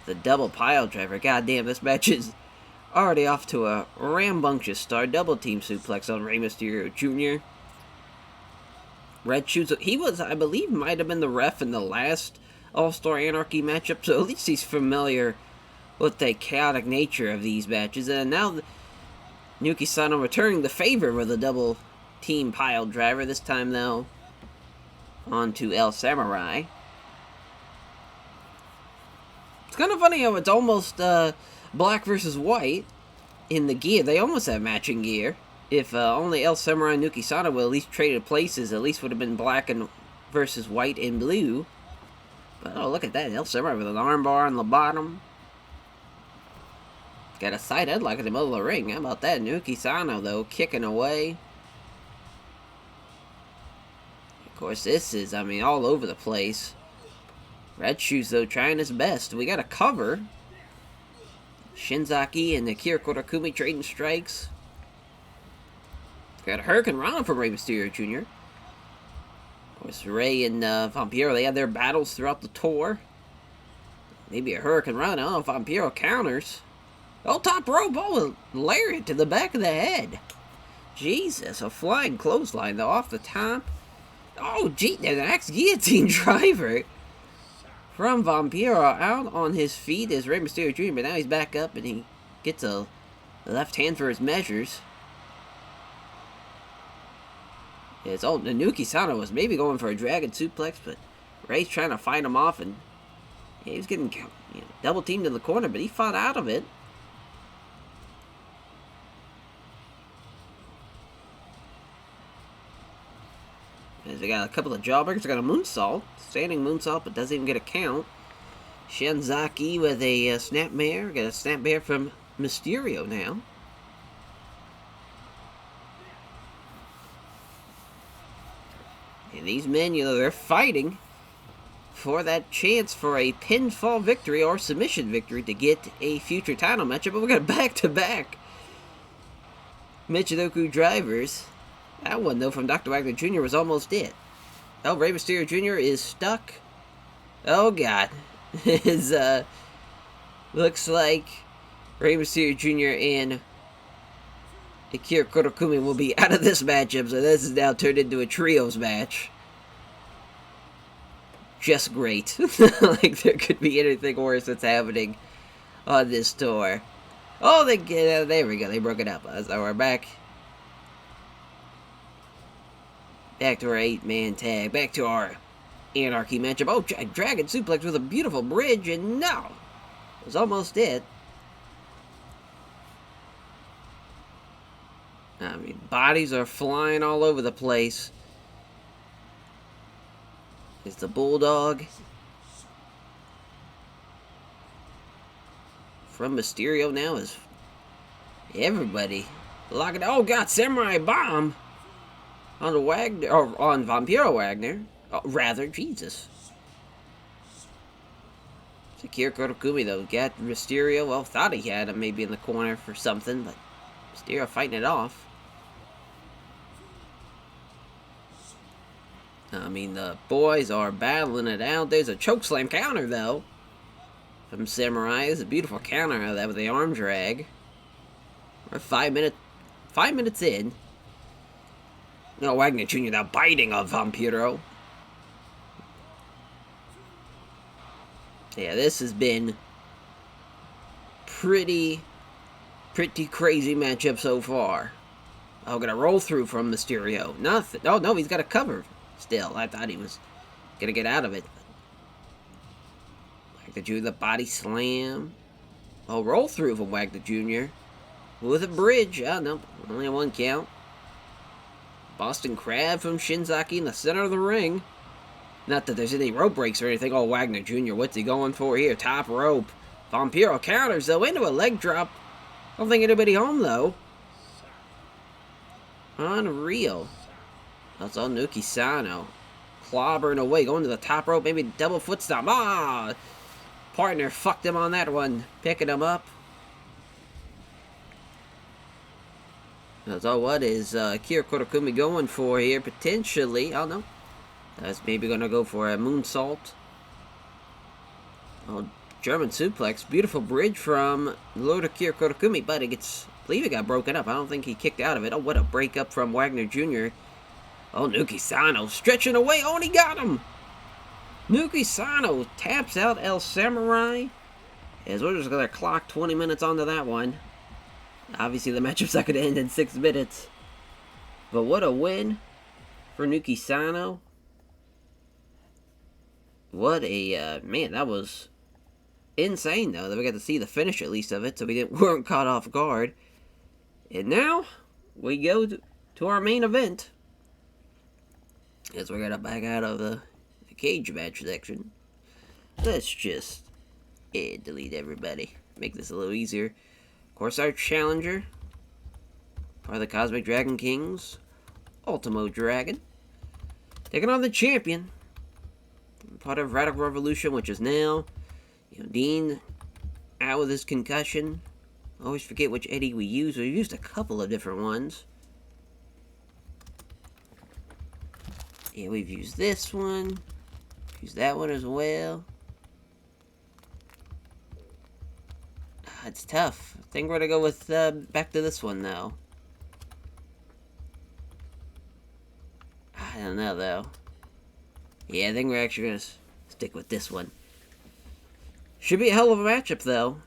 The double pile driver. God damn, this match is already off to a rambunctious start. Double team suplex on Rey Mysterio Jr. Red Shoes, he was, I believe, might have been the ref in the last All-Star Anarchy matchup, so at least he's familiar with the chaotic nature of these matches. And now Nuki Sano returning the favor with a double team pile driver, this time though onto El Samurai. It's kind of funny how it's almost black versus white in the gear. They almost have matching gear. If only El Samurai and Nuki Sano would at least traded places, at least would have been black and versus white and blue. But oh, look at that. El Samurai with an armbar on the bottom. Got a side headlock in the middle of the ring. How about that? Nuki Sano, though, kicking away. Of course, this is, all over the place. Red Shoes, though, trying his best. We got a cover. Shinzaki and Akira Kotakumi trading strikes. Got a Hurricane Rana from Rey Mysterio Jr. Of course, Rey and Vampiro, they had their battles throughout the tour. Maybe a Hurricane Rana. I don't know if Vampiro counters. Oh, top rope. Oh, lariat to the back of the head. Jesus, a flying clothesline, though, off the top. Oh, gee, there's an axe guillotine driver from Vampiro out on his feet as Rey Mysterio Jr., but now he's back up and he gets a left hand for his measures. It's old Nuki Sano was maybe going for a dragon suplex, but Rey's trying to fight him off, and he was getting double teamed in the corner, but he fought out of it. As they got a couple of jawbreakers, they got a moonsault, standing moonsault, but doesn't even get a count. Shinzaki with a snapmare, got a snapmare from Mysterio now. And these men, they're fighting for that chance for a pinfall victory or submission victory to get a future title matchup. But we got back-to-back Michinoku drivers. That one, though, from Dr. Wagner Jr. was almost it. Oh, Rey Mysterio Jr. is stuck. Oh, God. Looks like Rey Mysterio Jr. and Akira Kotakumi will be out of this matchup, so this is now turned into a trios match. Just great. Like, there could be anything worse that's happening on this tour. Oh, there we go. They broke it up. So we're back. Back to our 8-man tag. Back to our Anarchy matchup. Oh, Dragon suplex with a beautiful bridge, and no. It was almost it. Bodies are flying all over the place. It's the Bulldog from Mysterio now is Everybody. Lock it. Oh, God. Samurai Bomb. On the Wagner. Or on Vampiro Wagner. Oh, rather, Jesus. Akira Kurokumi, though, got Mysterio. Well, thought he had him maybe in the corner for something, but Mysterio fighting it off. I mean, the boys are battling it out. There's a chokeslam counter, though, from Samurai. It's a beautiful counter out of that with the arm drag. We're 5 minutes in. No, Wagner Jr. now biting of Vampiro. Yeah, this has been pretty crazy matchup so far. Oh, gonna roll through from Mysterio. Nothing. Oh, no, he's got a cover still. I thought he was gonna get out of it. Wagner Jr. the body slam. Oh, roll through from Wagner Jr. with a bridge. Oh, no, only a 1 count. Boston Crab from Shinzaki in the center of the ring. Not that there's any rope breaks or anything. Oh, Wagner Jr., what's he going for here? Top rope. Vampiro counters, though, into a leg drop. I don't think anybody home, though. Unreal. That's all Nuki Sano. Clobbering away, going to the top rope, maybe double foot stomp. Ah! Partner fucked him on that one. Picking him up. So what is Akira Kurokumi going for here? Potentially. Oh, no. That's maybe going to go for a moonsault. Oh, German suplex. Beautiful bridge from Lord Akira Kurokumi, but I believe it got broken up. I don't think he kicked out of it. Oh, what a breakup from Wagner Jr. Oh, Nuki Sano stretching away. Oh, and he got him. Nuki Sano taps out El Samurai. As we're just going to clock 20 minutes onto that one. Obviously, the matchup's not going to end in 6 minutes. But what a win for Nuki Sano. What a, man, that was insane, though, that we got to see the finish, at least, of it, so we weren't caught off guard. And now, we go to our main event. As we're going to back out of the cage match section. Let's just delete everybody. Make this a little easier. Of course, our challenger are the Cosmic Dragon Kings, Ultimo Dragon, taking on the champion, part of Radical Revolution, which is now, Dean out with his concussion. I always forget which Eddie we use. We used a couple of different ones. Yeah, we've used this one. Used that one as well. It's tough. I think we're gonna go with back to this one though. I don't know though. Yeah, I think we're actually gonna stick with this one. Should be a hell of a matchup though.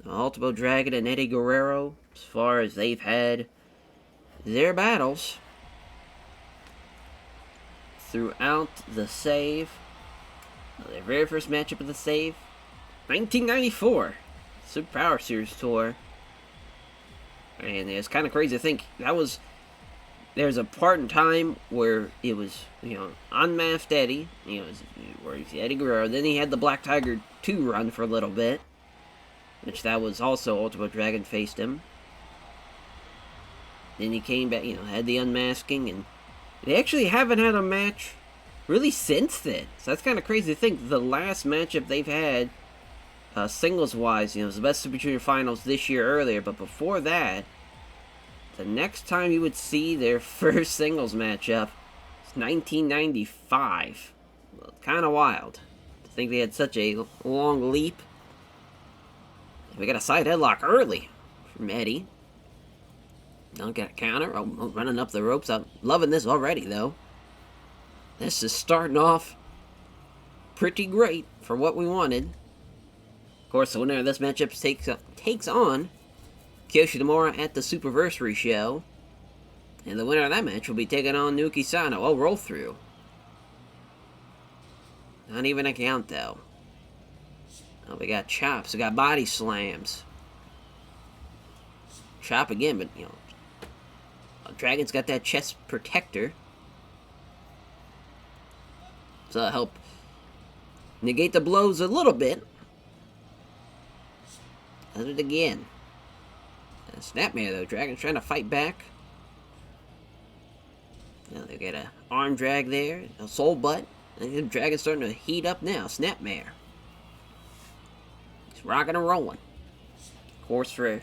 Ultimo Dragon and Eddie Guerrero, as far as they've had their battles throughout the save. Their very first matchup of the save, 1994. Super Power Series tour. And it's kind of crazy to think there's a part in time where it was, Unmasked Eddie, where he's Eddie Guerrero. Then he had the Black Tiger 2 run for a little bit, which that was also Ultimo Dragon faced him. Then he came back, had the unmasking, and they actually haven't had a match really since then. So that's kind of crazy to think. The last matchup they've had, singles-wise, it was the Best Super Junior Finals this year earlier, but before that, the next time you would see their first singles matchup is 1995. Well, kind of wild to think they had such a long leap. We got a side headlock early from Eddie. Don't get a counter. Oh, running up the ropes. I'm loving this already, though. This is starting off pretty great for what we wanted. Of course, the winner of this matchup takes on Kiyoshi Tamura at the Superversary show. And the winner of that match will be taking on Nuki Sano. Oh, roll through. Not even a count, though. Oh, we got chops. We got body slams. Chop again, but, Dragon's got that chest protector. So that'll help negate the blows a little bit. Does it again. Snapmare, though. Dragon's trying to fight back. Now they get a arm drag there. A soul butt. And the Dragon's starting to heat up now. Snapmare. He's rocking and rolling. Of course, for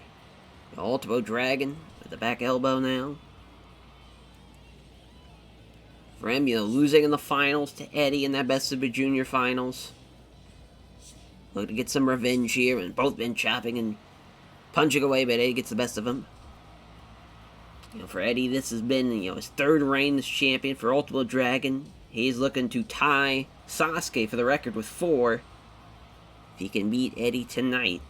the Ultimo Dragon with the back elbow now. For him, losing in the finals to Eddie in that Best of the Junior finals. Looking to get some revenge here, and both been chopping and punching away, but Eddie gets the best of him. For Eddie, this has been, his third reign as champion for Ultimo Dragon. He's looking to tie Sasuke for the record with 4. If he can beat Eddie tonight.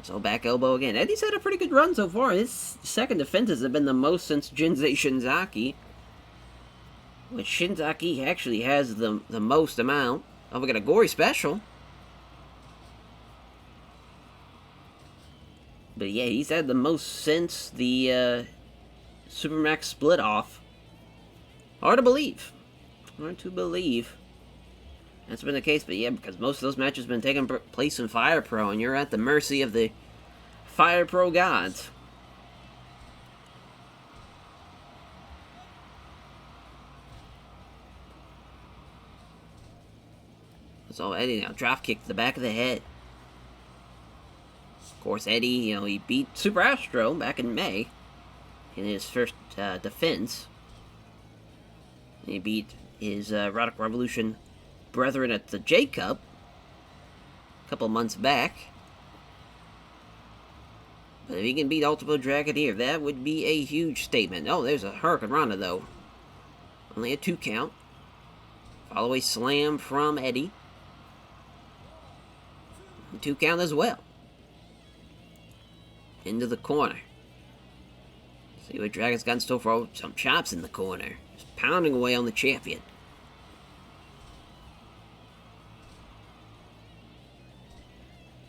So back elbow again. Eddie's had a pretty good run so far. His second defenses have been the most since Jinsei Shinzaki. Which Shinzaki actually has the most amount. Oh, we got a gory special. But yeah, he's had the most since the Supermax split off. Hard to believe. Hard to believe. That's been the case, but yeah, because most of those matches have been taking place in Fire Pro, and you're at the mercy of the Fire Pro gods. So Eddie now drop kick to the back of the head. Of course, Eddie, he beat Super Astro back in May in his first defense. He beat his Erotic Revolution brethren at the J Cup a couple months back. But if he can beat Ultimo Dragon here, that would be a huge statement. Oh, there's a Hurricane Rana, though. Only a 2 count. Follow a slam from Eddie. 2 count as well. Into the corner. See what Dragon's got in store for. Oh, some chops in the corner. Just pounding away on the champion.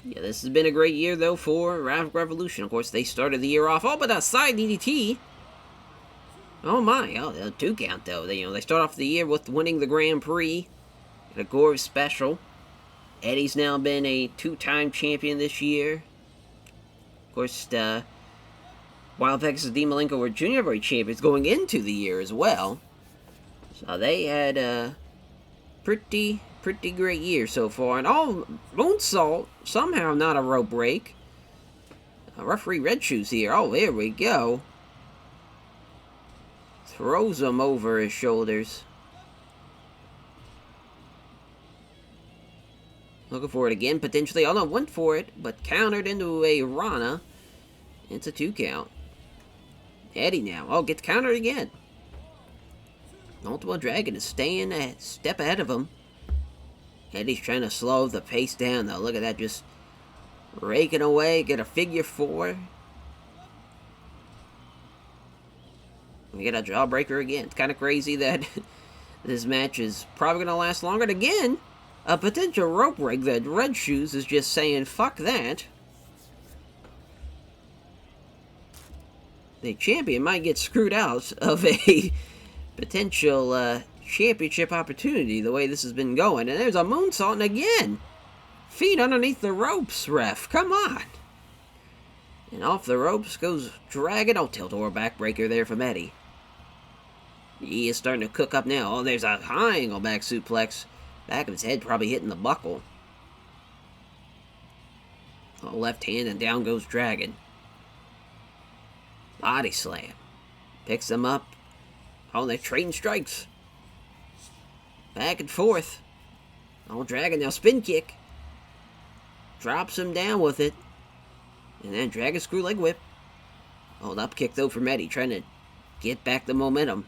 Yeah, this has been a great year, though, for Erotic Revolution. Of course, they started the year off. Oh, but a side DDT. Oh, my. Oh, 2 count, though. They start off the year with winning the Grand Prix. A Gore special. Eddie's now been a 2-time champion this year. Of course, Wild Pegasus D. Malenko were junior heavyweight champions going into the year as well. So they had a pretty great year so far. And Moonsault, somehow not a rope break. Referee Red Shoes here. Oh, there we go. Throws him over his shoulders. Looking for it again, potentially. Oh, no, went for it, but countered into a Rana. It's a 2 count. Eddie now. Oh, gets countered again. Ultimo Dragon is staying a step ahead of him. Eddie's trying to slow the pace down, though. Look at that, just raking away. Get a figure 4. We get a jawbreaker again. It's kind of crazy that this match is probably going to last longer. And again, a potential rope break that Red Shoes is just saying, fuck that. The champion might get screwed out of a potential championship opportunity the way this has been going. And there's a moonsault, and again, feet underneath the ropes, ref. Come on. And off the ropes goes Dragon. Oh, tilt-over backbreaker there from Eddie. He is starting to cook up now. Oh, there's a high angle back suplex. Back of his head probably hitting the buckle. Oh, left hand, and down goes Dragon. Body slam. Picks him up. Oh, they're trading strikes. Back and forth. Oh, Dragon now spin kick. Drops him down with it. And then Dragon screw leg whip. Oh, an up kick though from Eddie, trying to get back the momentum.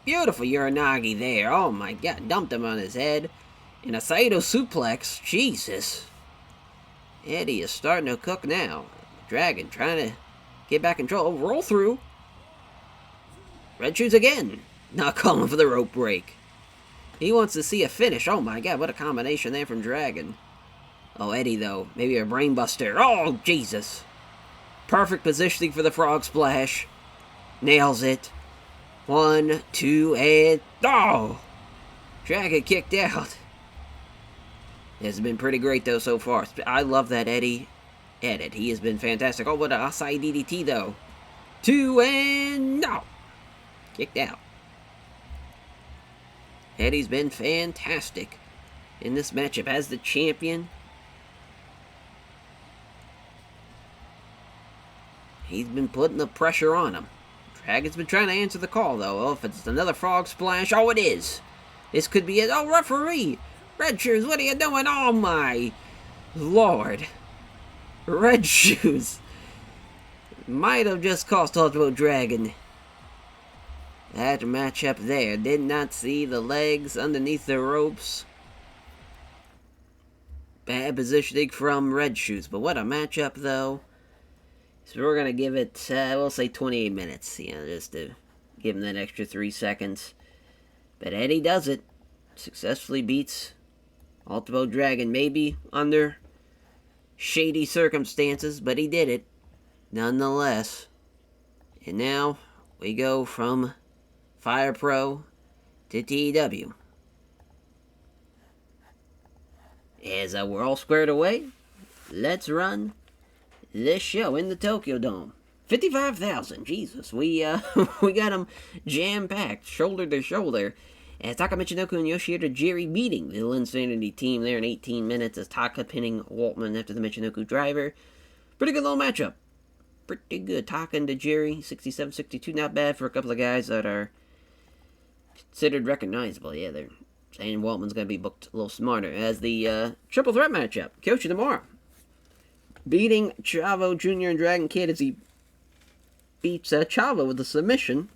Beautiful Uranagi there. Oh my god, dumped him on his head. And a Saito suplex. Jesus. Eddie is starting to cook now. Dragon trying to get back in control. Oh, roll through. Red Shoes again. Not calling for the rope break. He wants to see a finish. Oh my god, what a combination there from Dragon. Oh, Eddie though. Maybe a brainbuster. Oh, Jesus. Perfect positioning for the frog splash. Nails it. 1, 2, and... Oh! Dragon kicked out. Has been pretty great, though, so far. I love that Eddie edit. He has been fantastic. Oh, what an Asai DDT, though. 2 and no! Kicked out. Eddie's been fantastic in this matchup as the champion. He's been putting the pressure on him. Dragon's been trying to answer the call, though. Oh, if it's another frog splash. Oh, it is. This could be it. Oh, referee! Red Shoes, what are you doing? Oh, my Lord. Red Shoes might have just cost Ultimo Dragon that matchup there. Did not see the legs underneath the ropes. Bad positioning from Red Shoes, but what a matchup, though. So we're going to give it, we'll say 28 minutes, just to give him that extra 3 seconds. But Eddie does it. Successfully beats Ultimo Dragon, maybe under shady circumstances, but he did it nonetheless. And now we go from Fire Pro to TEW. As we're all squared away, let's run this show in the Tokyo Dome. 55,000, Jesus. We we got them jam-packed, shoulder to shoulder. As Taka Michinoku and Yoshihiro Jiri beating the Insanity team there in 18 minutes as Taka pinning Waltman after the Michinoku driver. Pretty good little matchup. Pretty good. Taka and Tajiri, 67-62. Not bad for a couple of guys that are considered recognizable. Yeah, they're saying Waltman's going to be booked a little smarter. As the triple threat matchup, Kyoshi Tamura beating Chavo Jr. and Dragon Kid as he beats Chavo with a submission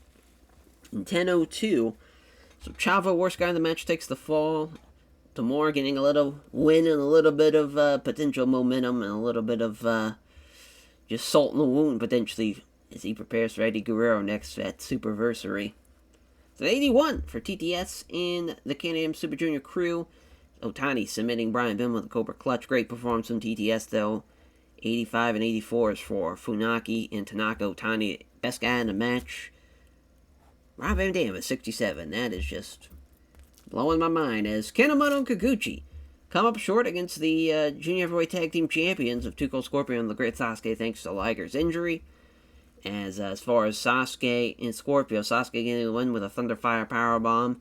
in 10:02. So Chavo, worst guy in the match, takes the fall. Tamura getting a little win and a little bit of potential momentum and a little bit of just salt in the wound, potentially, as he prepares for Eddie Guerrero next at Superversary. So 81 for TTS in the Can-Am Super Junior crew. Otani submitting Brian Bim with a Cobra Clutch. Great performance from TTS, though. 85 and 84 is for Funaki and Tanaka. Otani, best guy in the match. Rob Van Dam at 67. That is just blowing my mind. As Kanemoto and Kikuchi come up short against the Junior Heavyweight Tag Team Champions of Tuco Scorpion and the Great Sasuke, thanks to Liger's injury. As far as Sasuke and Scorpio, Sasuke getting the win with a Thunderfire Powerbomb.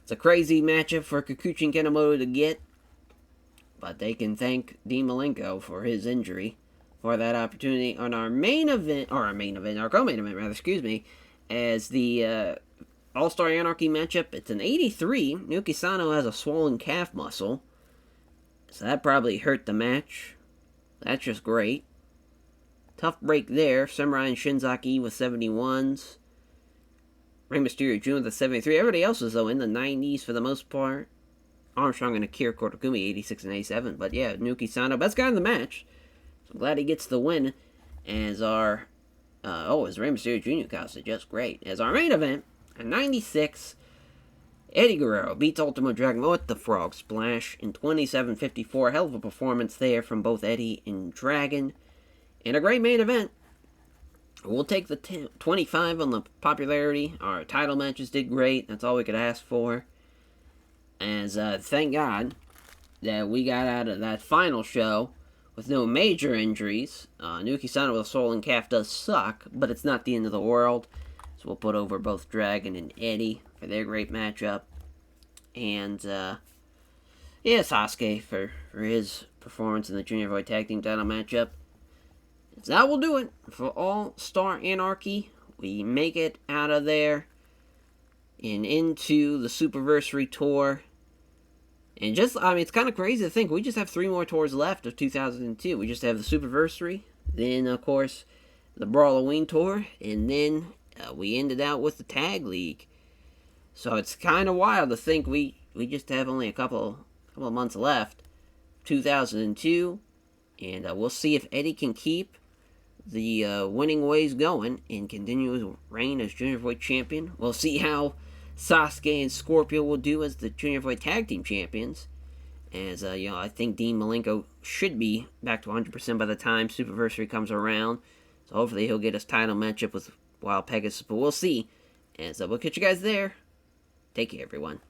It's a crazy matchup for Kikuchi and Kanemoto to get, but they can thank Dean Malenko for his injury for that opportunity on our main event, or our co-main event, rather, excuse me, as the All-Star Anarchy matchup. It's an 83. Naoki Sano has a swollen calf muscle, so that probably hurt the match. That's just great. Tough break there. Samurai and Shinzaki with 71s. Rey Mysterio Jr. with a 73. Everybody else is, though, in the 90s for the most part. Armstrong and Akira Kotakumi, 86 and 87. But yeah, Naoki Sano, best guy in the match. So I'm glad he gets the win. As our, as Rey Mysterio Jr. cost it just great. As our main event, at 96, Eddie Guerrero beats Ultimo Dragon with the Frog Splash in 27:54. Hell of a performance there from both Eddie and Dragon. And a great main event. We'll take the 25 on the popularity. Our title matches did great. That's all we could ask for. As thank God that we got out of that final show with no major injuries. Naoki Sano with a swollen calf does suck, but it's not the end of the world. So we'll put over both Dragon and Eddie for their great matchup. And, Sasuke for his performance in the Junior Heavyweight Tag Team title matchup. So that will do it for All-Star Anarchy. We make it out of there and into the Superversary Tour. And just, it's kind of crazy to think we just have 3 more tours left of 2002. We just have the Superversary, then, of course, the Brawloween Tour, and then we ended out with the Tag League. So it's kind of wild to think we just have only a couple of months left. 2002, and we'll see if Eddie can keep the winning ways going and continue his reign as Junior Heavyweight Champion. We'll see how Sasuke and Scorpio will do as the Junior Heavyweight Tag Team Champions. As, I think Dean Malenko should be back to 100% by the time Superversary comes around. So hopefully he'll get his title matchup with Wild Pegasus, but we'll see. And so we'll catch you guys there. Take care, everyone.